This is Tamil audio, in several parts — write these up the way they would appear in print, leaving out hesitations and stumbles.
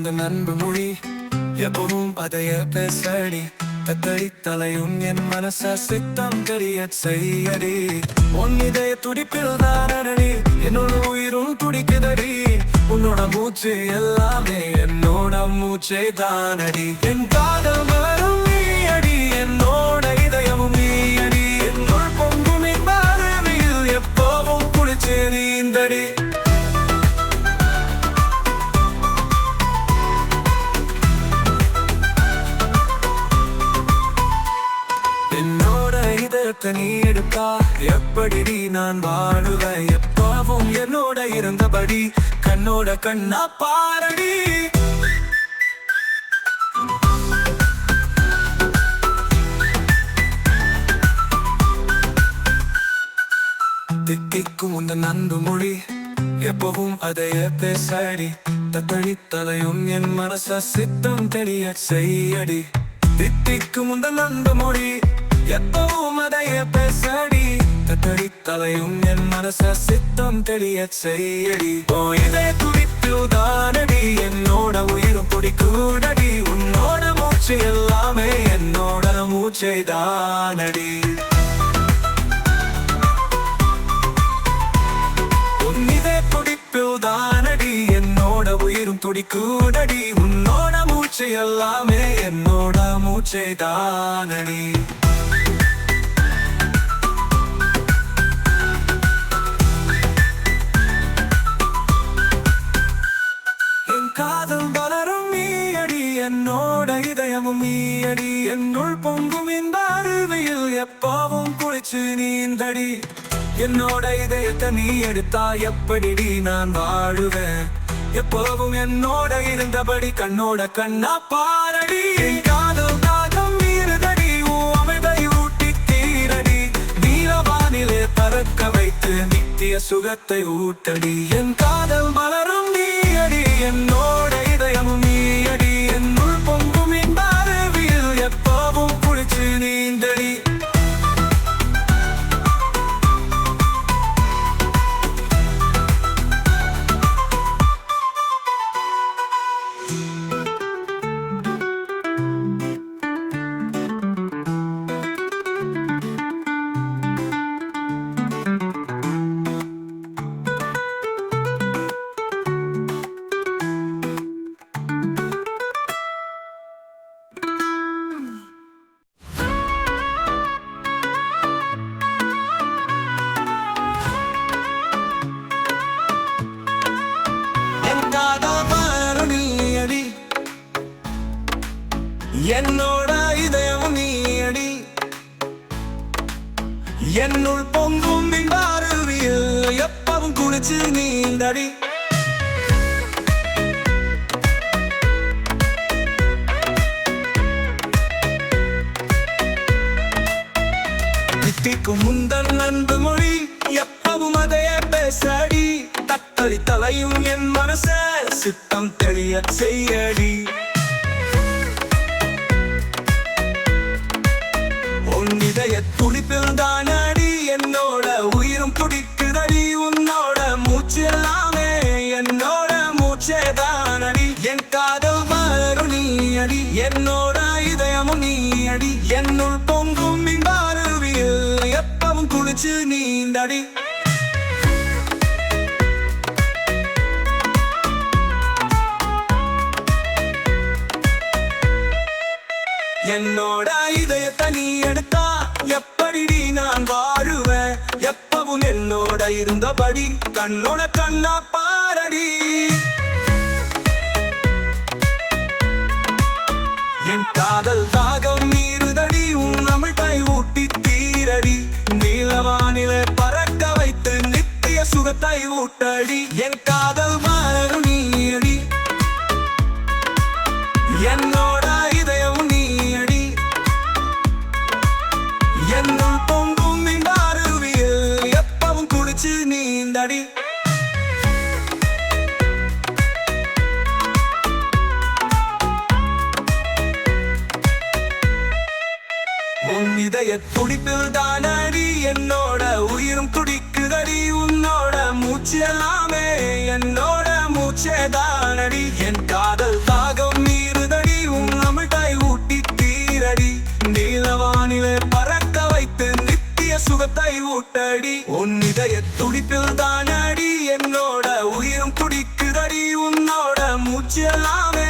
உந்தன் அன்பு மொழி எப்பவும் அதைய பேசடி தத்தடி தலையும் என் மனச சித்தம் தெரிய செய்யடி உன் இதய துடிப்பில் தானடி என்னோட உயிரும் துடிக்குதடி உன்னோட மூச்சு எல்லாமே என்னோட மூச்சை தானடி என் காதல் மலரும் நீயடி என்னோட இதயமும் நீயடி என்னுள் பொங்கும் இன்பத்தில் எப்பவும் குளிச்சு நீந்தடி நீ எடுத்தா எப்படி நான் வாழுவேன் எப்பவும் என்னோட இருந்தபடி கண்ணோட கண்ணா பாரடி தித்திக்கும் உந்தன் அன்பு மொழி எப்பவும் அதைய பேசடி தத்தடி தலையும் என் மனச சித்தம் தெரிய செய்யடி தித்திக்கும் உந்தன் அன்பு மொழி எப்பவும் அதைய பேசடி தத்தடி தலையும் என் மனச சித்தம் தெரிய செய்யடி ஓ இதய துடிப்பில் தானடி என்னோட உயிரும் துடிக்கூடடி உன்னோட மூச்சு எல்லாமே என்னோட மூச்சை தானடி உன் இதய துடிப்பில் தானடி என்னோட உயிரும் துடிக்கூடடி உன்னோட மூச்சு எல்லாமே என்னோட மூச்சை தானடி காதல் வளரும் நீயடி என்னோட இதயமும் நீயடி என்னுள் பொங்கும் இந்த அருவியில் எப்பவும் குளிச்சு நீந்தடி என்னோட இதயத்தை நீ எடுத்தா எப்படிடி நான் வாழுவேன் எப்பவும் என்னோட இருந்தபடி கண்ணோட கண்ணா பாரடி காதல் தாகம் மீறுதடி அமைதை ஊட்டி தீரடி நீலவானிலே பறக்க வைத்து நித்திய சுகத்தை ஊட்டடி என் காதல் மலரும் நீயடி என்னோட இதயமும் நீயடி என்னுள் பொங்கும் இந்த அருவியில் எப்பவும் குளிச்சு நீந்தடி என்னோட இதயமும் நீயடி என்னுள் பொங்கும் இந்த அருவியில் எப்பவும் குளிச்சு நீந்தடி தித்திக்கும் முந்தன் அன்பு மொழி எப்பவும் அதைய பேசடி தத்தடி தலையும் என் மனச சித்தம் தெரிய செய்யடி இதய துடிப்பில் தானடி என்னோட உயிரும் துடிக்குதடி உன்னோட மூச்சு எல்லாமே என்னோட மூச்சே தானடி என் காதல் மலரும் நீயடி என்னோட இதயமும் நீயடி என்னுள் பொங்கும் இந்த அருவியில் எப்பவும் குளிச்சு நீந்தடி என்னோட இதயத்தை நீ எடுத்தா எப்படிடி நான் வாழுவேன் எப்பவும் என்னோட இருந்தபடி கண்ணோட கண்ணா பாரடி என் காதல் தாகம் மீறுதடி உன் அமிழ்தை ஊட்டி தீரடி நீலவானிலே பறக்க வைத்து நித்திய சுகத்தை ஊட்டடி என் காதல் மலரும் நீயடி என்னோட இதயமும் நீயடி என்னுள் பொங்கும் இந்த அருவியில் எப்பவும் குளிச்சு நீந்தடி உன் இதய துடிப்பில் தானடி என்னோட உயிரும் துடிக்குதடி உன்னோட மூச்சு எல்லாமே என்னோட மூச்சே தானடி என் காதல் தான் நீலவானிலே பறக்க வைத்து நித்திய சுகத்தை ஊட்டடி. உன் இதய துடிப்பில் தானடி என்னோட உயிரும் துடிக்குதடி. உன்னோட மூச்சு எல்லாமே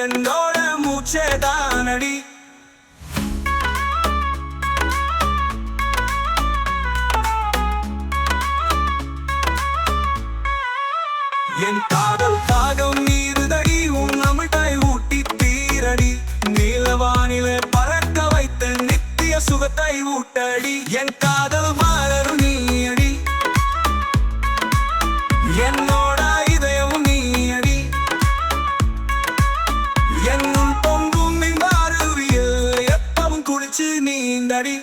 என்னோட மூச்சே தானடி. என் காதல் தாகம் நீருதடி. உன் அமிழ்தாய் ஊட்டி தீரடி. நீலவானிலே பறக்க வைத்து நித்திய சுகத்தை ஊட்டடி. என் காதல் மாறரு நீயடி. என்னோட இதயம் நீயடி. என்னுள் பொங்கும் இந்த அருவியில் எப்பவும் குளிச்சு நீந்தடி.